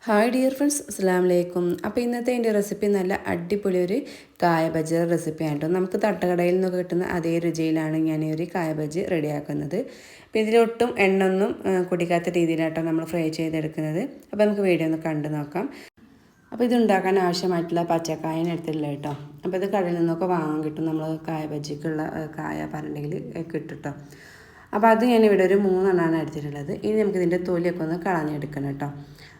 Hi dear friends, അസ്സലാമു അലൈക്കും. അപ്പോൾ ഇന്നത്തെ എൻ്റെ റെസിപ്പി നല്ല അടിപൊളി ഒരു കായ ബജി റെസിപ്പി ആയിട്ടോ. നമുക്ക് തട്ടുകടയിൽ നിന്നൊക്കെ കിട്ടുന്ന അതേ രുചിയിലാണ് ഞാൻ ഈ ഒരു കായ ബജി റെഡിയാക്കുന്നത്. അപ്പോൾ ഇതിലൊട്ടും എണ്ണൊന്നും കുടിക്കാത്ത രീതിയിലാട്ടോ നമ്മൾ ഫ്രൈ ചെയ്തെടുക്കുന്നത്. അപ്പോൾ നമുക്ക് വീഡിയോ ഒന്ന് കണ്ടു നോക്കാം. അപ്പോൾ ഇതുണ്ടാക്കാൻ ആവശ്യമായിട്ടുള്ള പച്ചക്കായനെ എടുത്തില്ല കേട്ടോ. അപ്പോൾ ഇത് കടയിൽ നിന്നൊക്കെ വാങ്ങാൻ കിട്ടും. നമ്മൾ കായ ബജിക്കുള്ള കായ പറഞ്ഞെങ്കിൽ കിട്ടും കേട്ടോ. അപ്പോൾ അത് ഞാനിവിടെ ഒരു 3 എണ്ണമാണ് എടുത്തിട്ടുള്ളത്. ഇനി നമുക്കിതിൻ്റെ തൊലിയൊക്കെ ഒന്ന് കളഞ്ഞെടുക്കണം കേട്ടോ.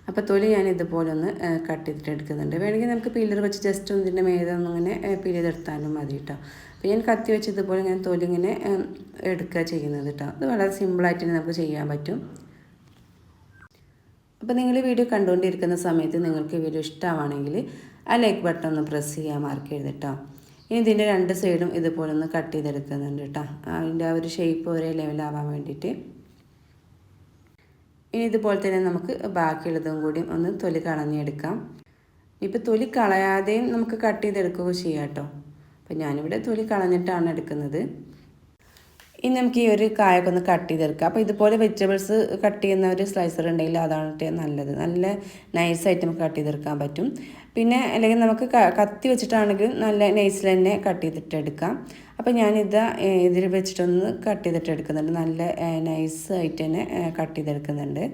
അപ്പോൾ തൊലി ഞാൻ ഇതുപോലെ ഒന്ന് കട്ട് ചെയ്തിട്ട് എടുക്കുന്നുണ്ട്. വേണമെങ്കിൽ നമുക്ക് പില്ലർ വെച്ച് ജസ്റ്റ് ഒന്ന് ഇതിൻ്റെ മേലെ ഒന്നിങ്ങനെ പീൽ ചെയ്തെടുത്താലും മതി കേട്ടോ. അപ്പോൾ ഞാൻ കത്തി വെച്ച് ഇതുപോലെ ഞാൻ തൊലി ഇങ്ങനെ എടുക്കുക ചെയ്യുന്നത് കേട്ടോ. അത് വളരെ സിമ്പിളായിട്ട് തന്നെ നമുക്ക് ചെയ്യാൻ പറ്റും. അപ്പോൾ നിങ്ങൾ വീഡിയോ കണ്ടുകൊണ്ടിരിക്കുന്ന സമയത്ത് നിങ്ങൾക്ക് വീഡിയോ ഇഷ്ടമാണെങ്കിൽ ആ ലൈക്ക് ബട്ടൺ ഒന്ന് പ്രസ് ചെയ്യാൻ മറക്കരുത് കേട്ടോ. ഇനി ഇതിൻ്റെ 2 സൈഡും ഇതുപോലെ ഒന്ന് കട്ട് ചെയ്തെടുക്കുന്നുണ്ട് കേട്ടോ. അതിൻ്റെ ആ ഒരു ഷേപ്പ് ഒരേ ലെവലാവാൻ വേണ്ടിയിട്ട്. ഇനി ഇതുപോലെ തന്നെ നമുക്ക് ബാക്കിയുള്ളതും കൂടി ഒന്ന് തൊലി കളഞ്ഞെടുക്കാം. ഇപ്പോൾ തൊലി കളയാതെയും നമുക്ക് കട്ട് ചെയ്തെടുക്കുക ചെയ്യാം കേട്ടോ. അപ്പോൾ ഞാനിവിടെ തൊലി കളഞ്ഞിട്ടാണ് എടുക്കുന്നത്. ഇനി നമുക്ക് ഈ ഒരു കായൊക്കെ ഒന്ന് കട്ട് ചെയ്തെടുക്കാം. അപ്പോൾ ഇതുപോലെ വെജിറ്റബിൾസ് കട്ട് ചെയ്യുന്ന ഒരു സ്ലൈസർ ഉണ്ടെങ്കിൽ അതാണ് നല്ലത്. നല്ല നൈസായിട്ട് നമുക്ക് കട്ട് ചെയ്തെടുക്കാൻ പറ്റും. പിന്നെ അല്ലെങ്കിൽ നമുക്ക് കത്തി വെച്ചിട്ടാണെങ്കിൽ നല്ല നൈസിൽ തന്നെ കട്ട് ചെയ്തിട്ട് എടുക്കാം. അപ്പോൾ ഞാനിത് ഇതിൽ വെച്ചിട്ടൊന്ന് കട്ട് ചെയ്തിട്ട് എടുക്കുന്നുണ്ട്. നല്ല നൈസായിട്ട് തന്നെ കട്ട് ചെയ്തെടുക്കുന്നുണ്ട്.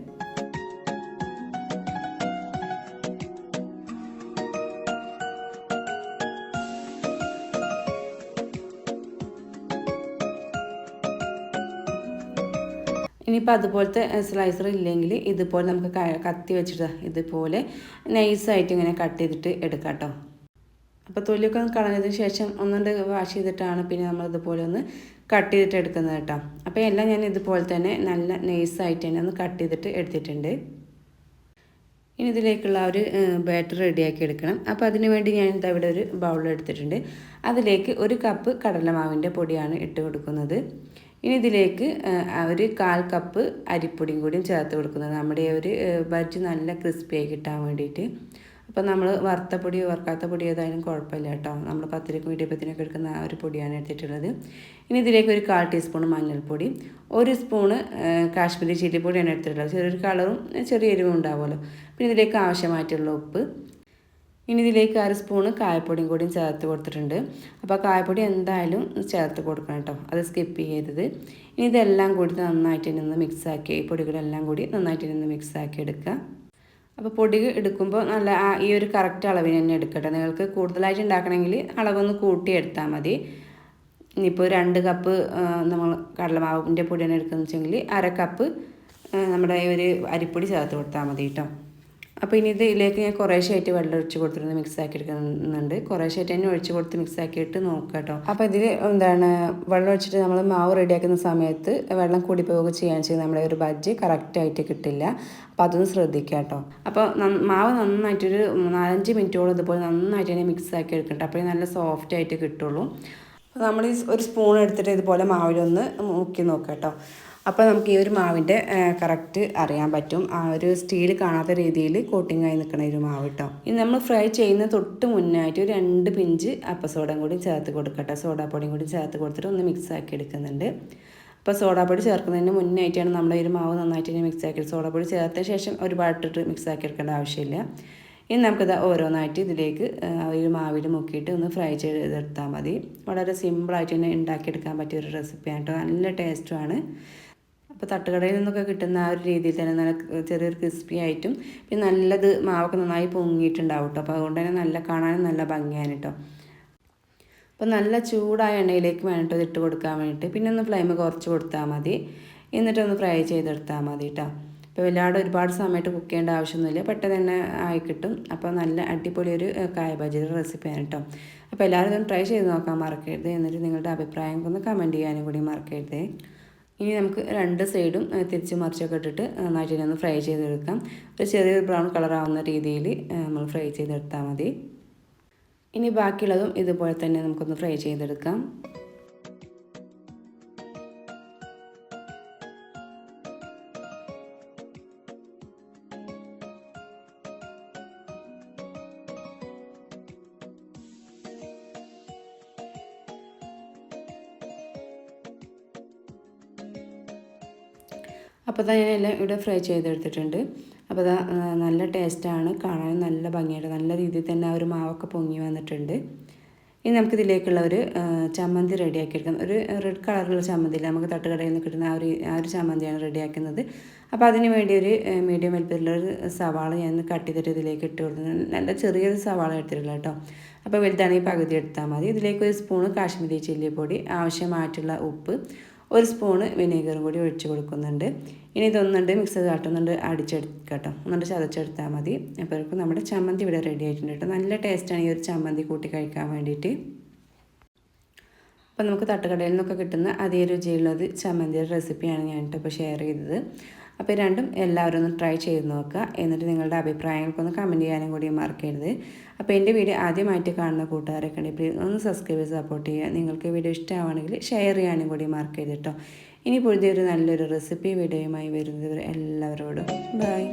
ഇനിയിപ്പോൾ അതുപോലത്തെ സ്ലൈസർ ഇല്ലെങ്കിൽ ഇതുപോലെ നമുക്ക് കത്തി വെച്ചിട്ട് ഇതുപോലെ നൈസായിട്ട് ഇങ്ങനെ കട്ട് ചെയ്തിട്ട് എടുക്കാം കേട്ടോ. അപ്പോൾ തൊലിയൊക്കെ ഒന്ന് കളഞ്ഞതിന് ശേഷം ഒന്നുകൊണ്ട് വാഷ് ചെയ്തിട്ടാണ് പിന്നെ നമ്മൾ ഇതുപോലെ ഒന്ന് കട്ട് ചെയ്തിട്ട് എടുക്കുന്നത് കേട്ടോ. അപ്പോൾ എല്ലാം ഞാൻ ഇതുപോലെ തന്നെ നല്ല നൈസായിട്ട് തന്നെ ഒന്ന് കട്ട് ചെയ്തിട്ട് എടുത്തിട്ടുണ്ട്. ഇനി ഇതിലേക്കുള്ള ഒരു ബാറ്റർ റെഡിയാക്കി എടുക്കണം. അപ്പോൾ അതിന് വേണ്ടി ഞാൻ ഇവിടെ ഒരു ബൗൾ എടുത്തിട്ടുണ്ട്. അതിലേക്ക് 1 കപ്പ് കടലമാവിൻ്റെ പൊടിയാണ് ഇട്ട് കൊടുക്കുന്നത്. ഇനി ഇതിലേക്ക് ഒരു 1/4 കപ്പ് അരിപ്പൊടിയും കൂടിയും ചേർത്ത് കൊടുക്കുന്നത് നമ്മുടെ ഒരു ബജ്ജി നല്ല ക്രിസ്പിയായി കിട്ടാൻ വേണ്ടിയിട്ട്. അപ്പോൾ നമ്മൾ വറുത്ത പൊടി വറുക്കാത്ത പൊടി ഏതായാലും കുഴപ്പമില്ല കേട്ടോ. നമ്മൾ പത്തിരിക്കും ഇടിയപ്പത്തിനൊക്കെ എടുക്കുന്ന ആ ഒരു പൊടിയാണ് എടുത്തിട്ടുള്ളത്. ഇനി ഇതിലേക്ക് ഒരു 1/4 ടീസ്പൂൺ മഞ്ഞൾപ്പൊടി, 1 സ്പൂണ് കാശ്മീരി ചില്ലി പൊടിയാണ് എടുത്തിട്ടുള്ളത്. ചെറിയൊരു കളറും ചെറിയ എരിവും ഉണ്ടാവുമല്ലോ. പിന്നെ ഇതിലേക്ക് ആവശ്യമായിട്ടുള്ള ഉപ്പ്. ഇനി ഇതിലേക്ക് 1/2 സ്പൂണ് കായപ്പൊടിയും കൂടിയും ചേർത്ത് കൊടുത്തിട്ടുണ്ട്. അപ്പോൾ കായപ്പൊടി എന്തായാലും ചേർത്ത് കൊടുക്കണം കേട്ടോ. അത് സ്കിപ്പ് ചെയ്യരുത്. ഇനി ഇതെല്ലാം കൂടി നന്നായിട്ട് നിന്ന് മിക്സാക്കി ഈ പൊടികളെല്ലാം കൂടി നന്നായിട്ട് നിന്ന് മിക്സാക്കി എടുക്കുക. അപ്പോൾ പൊടി എടുക്കുമ്പോൾ നല്ല ഈ ഒരു കറക്റ്റ് അളവിന് തന്നെ എടുക്കട്ടെ. നിങ്ങൾക്ക് കൂടുതലായിട്ട് ഉണ്ടാക്കണമെങ്കിൽ അളവൊന്ന് കൂട്ടി എടുത്താൽ മതി. ഇനിയിപ്പോൾ 2 കപ്പ് നമ്മൾ കടലമാവിൻ്റെ പൊടിയാണ് എടുക്കുന്നത് വെച്ചെങ്കിൽ 1/2 കപ്പ് നമ്മുടെ ഈ ഒരു അരിപ്പൊടി ചേർത്ത് കൊടുത്താൽ മതി കേട്ടോ. അപ്പോൾ ഇനി ഇതിലേക്ക് ഞാൻ കുറേശ്ശായിട്ട് വെള്ളം ഒഴിച്ച് കൊടുത്തിട്ട് മിക്സാക്കി എടുക്കുന്നുണ്ട്. കുറേശ്ശായിട്ട് തന്നെ ഒഴിച്ച് കൊടുത്ത് മിക്സാക്കിയിട്ട് നോക്കുക കേട്ടോ. അപ്പോൾ ഇതിൽ വെള്ളം ഒഴിച്ചിട്ട് നമ്മൾ മാവ് റെഡിയാക്കുന്ന സമയത്ത് വെള്ളം കൂടി പോവുക ചെയ്യാൻ ചെയ്ത് നമ്മുടെ ഒരു ബജ്ജി കറക്റ്റായിട്ട് കിട്ടില്ല. അപ്പോൾ അതൊന്ന് ശ്രദ്ധിക്കുക കേട്ടോ. അപ്പോൾ മാവ് നന്നായിട്ടൊരു 4-5 മിനിറ്റോളം ഇതുപോലെ നന്നായിട്ട് തന്നെ മിക്സാക്കി എടുക്കട്ടെ. അപ്പോൾ നല്ല സോഫ്റ്റ് ആയിട്ട് കിട്ടുള്ളൂ. അപ്പോൾ നമ്മൾ ഒരു സ്പൂൺ എടുത്തിട്ട് ഇതുപോലെ മാവിലൊന്ന് മുക്കി നോക്കാം കേട്ടോ. അപ്പോൾ നമുക്ക് ഈ ഒരു മാവിൻ്റെ കറക്റ്റ് അറിയാൻ പറ്റും. ആ ഒരു സ്റ്റീൽ കാണാത്ത രീതിയിൽ കോട്ടിങ്ങായി നിൽക്കുന്ന ഒരു മാവ് കേട്ടോ. ഇനി നമ്മൾ ഫ്രൈ ചെയ്യുന്ന തൊട്ട് മുന്നായിട്ട് ഒരു 2 പിഞ്ച് അപ്പസോഡയും കൂടി ചേർത്ത് കൊടുക്കട്ടെ. സോഡാപ്പൊടിയും കൂടി ചേർത്ത് കൊടുത്തിട്ട് ഒന്ന് മിക്സ് ആക്കി എടുക്കുന്നുണ്ട്. അപ്പോൾ സോഡാപ്പൊടി ചേർക്കുന്നതിന് മുന്നായിട്ടാണ് നമ്മൾ ഈ ഒരു മാവ് നന്നായിട്ട് മിക്സ് ആക്കി. സോഡാപ്പൊടി ചേർത്ത ശേഷം ഒരുപാടിട്ട് മിക്സ് ആക്കി എടുക്കേണ്ട ആവശ്യമില്ല. ഇനി നമുക്കിത് ഓരോന്നായിട്ട് ഇതിലേക്ക് ഒരു മാവിൽ മുക്കിയിട്ട് ഒന്ന് ഫ്രൈ ചെയ്തെടുത്താൽ മതി. വളരെ സിമ്പിളായിട്ട് തന്നെ ഉണ്ടാക്കിയെടുക്കാൻ പറ്റിയ ഒരു റെസിപ്പിയാണ് കേട്ടോ. നല്ല ടേസ്റ്റുമാണ്. അപ്പോൾ തട്ടുകടയിൽ നിന്നൊക്കെ കിട്ടുന്ന ആ ഒരു രീതിയിൽ തന്നെ നല്ല ചെറിയൊരു ക്രിസ്പി ആയിട്ടും പിന്നെ നല്ലത് മാവൊക്കെ നന്നായി പൊങ്ങിയിട്ടുണ്ടാവും കേട്ടോ. അപ്പോൾ അതുകൊണ്ട് തന്നെ നല്ല കാണാനും നല്ല ഭംഗിയാണ് കേട്ടോ. അപ്പോൾ നല്ല ചൂടായ എണ്ണയിലേക്ക് വേണ്ടിയിട്ട് ഇട്ട് കൊടുക്കാൻ വേണ്ടിയിട്ട് പിന്നെ ഒന്ന് ഫ്ലെയിം കുറച്ച് കൊടുത്താൽ മതി. എന്നിട്ടൊന്ന് ഫ്രൈ ചെയ്തെടുത്താൽ മതി കേട്ടോ. അപ്പോൾ ഒരുപാട് സമയത്ത് കുക്ക് ചെയ്യേണ്ട ആവശ്യമൊന്നുമില്ല. പെട്ടെന്ന് തന്നെ ആയി കിട്ടും. അപ്പോൾ നല്ല അടിപൊളി ഒരു കായ ബജിയുടെ റെസിപ്പിയാണ് കേട്ടോ. അപ്പോൾ എല്ലാവരും ഇതൊന്ന് ട്രൈ ചെയ്ത് നോക്കാൻ മറക്കരുത്. എന്നിട്ട് നിങ്ങളുടെ അഭിപ്രായം ഒന്ന് കമൻറ്റ് ചെയ്യാനും കൂടി മറക്കരുത്. ഇനി നമുക്ക് 2 സൈഡും തിരിച്ച് മറിച്ചൊക്കെ ഇട്ടിട്ട് നന്നായിട്ട് ഒന്ന് ഫ്രൈ ചെയ്തെടുക്കാം. ഒരു ചെറിയൊരു ബ്രൗൺ കളറാവുന്ന രീതിയിൽ നമ്മൾ ഫ്രൈ ചെയ്തെടുത്താൽ മതി. ഇനി ബാക്കിയുള്ളതും ഇതുപോലെ തന്നെ നമുക്കൊന്ന് ഫ്രൈ ചെയ്തെടുക്കാം. അപ്പോൾ ഞാൻ എല്ലാം ഇവിടെ ഫ്രൈ ചെയ്തെടുത്തിട്ടുണ്ട്. അപ്പോൾ അതാ നല്ല ടേസ്റ്റാണ്, കാണാൻ നല്ല ഭംഗിയായിട്ട് നല്ല രീതിയിൽ തന്നെ ആ ഒരു മാവൊക്കെ പൊങ്ങി വന്നിട്ടുണ്ട്. ഇനി നമുക്കിതിലേക്കുള്ള ഒരു ചമ്മന്തി റെഡിയാക്കി എടുക്കാം. ഒരു റെഡ് കളറിലുള്ള ചമ്മന്തി നമുക്ക് തട്ടുകടയിൽ നിന്ന് കിട്ടുന്ന ആ ഒരു ചമ്മന്തിയാണ് റെഡിയാക്കുന്നത്. അപ്പോൾ അതിന് വേണ്ടി ഒരു മീഡിയം വലിപ്പത്തിലുള്ള ഒരു സവാള ഞാൻ കട്ട് ചെയ്തിട്ട് ഇതിലേക്ക് ഇട്ട് കൊടുക്കുന്നത്. നല്ല ചെറിയൊരു സവാള എടുത്തിട്ടുള്ള കേട്ടോ. അപ്പോൾ വലുതാണെങ്കിൽ പകുതി എടുത്താൽ മതി. ഇതിലേക്ക് ഒരു സ്പൂണ് കാശ്മീരി ചില്ലി പൊടി, ആവശ്യമായിട്ടുള്ള ഉപ്പ്, ഒരു സ്പൂണ് വിനീഗറും കൂടി ഒഴിച്ച് കൊടുക്കുന്നുണ്ട്. ഇനി ഇതൊന്നുണ്ട് മിക്സർ കാട്ടുന്നുണ്ട് അടിച്ചെടുക്കട്ടോ, ഒന്നുണ്ട് ചതച്ചെടുത്താൽ മതി. അപ്പോഴേക്കും നമ്മുടെ ചമ്മന്തി ഇവിടെ റെഡി ആയിട്ടുണ്ട് കേട്ടോ. നല്ല ടേസ്റ്റാണ് ഈ ഒരു ചമ്മന്തി കൂട്ടി കഴിക്കാൻ വേണ്ടിയിട്ട്. അപ്പോൾ നമുക്ക് തട്ടുകടയിൽ നിന്നൊക്കെ കിട്ടുന്ന അതേ രുചിയുള്ളത് ചമ്മന്തിയുടെ റെസിപ്പിയാണ് ഞാൻ ഇപ്പോൾ ഷെയർ ചെയ്തത്. അപ്പോൾ രണ്ടും എല്ലാവരും ഒന്ന് ട്രൈ ചെയ്ത് നോക്കുക. എന്നിട്ട് നിങ്ങളുടെ അഭിപ്രായങ്ങൾക്കൊന്ന് കമൻറ്റ് ചെയ്യാനും കൂടി മറക്കരുത്. അപ്പോൾ എൻ്റെ വീഡിയോ ആദ്യമായിട്ട് കാണുന്ന കൂട്ടുകാരൊക്കെ ഉണ്ടെങ്കിൽ പ്ലീസ് ഒന്ന് സബ്സ്ക്രൈബ് ചെയ്ത് സപ്പോർട്ട് ചെയ്യുക. നിങ്ങൾക്ക് വീഡിയോ ഇഷ്ടമാണെങ്കിൽ ഷെയർ ചെയ്യാനും കൂടി മറക്കരുത് കേട്ടോ. ഇനി പുതിയൊരു നല്ലൊരു റെസിപ്പി വീഡിയോയുമായി വരുന്നത് എല്ലാവരോടും ബൈ.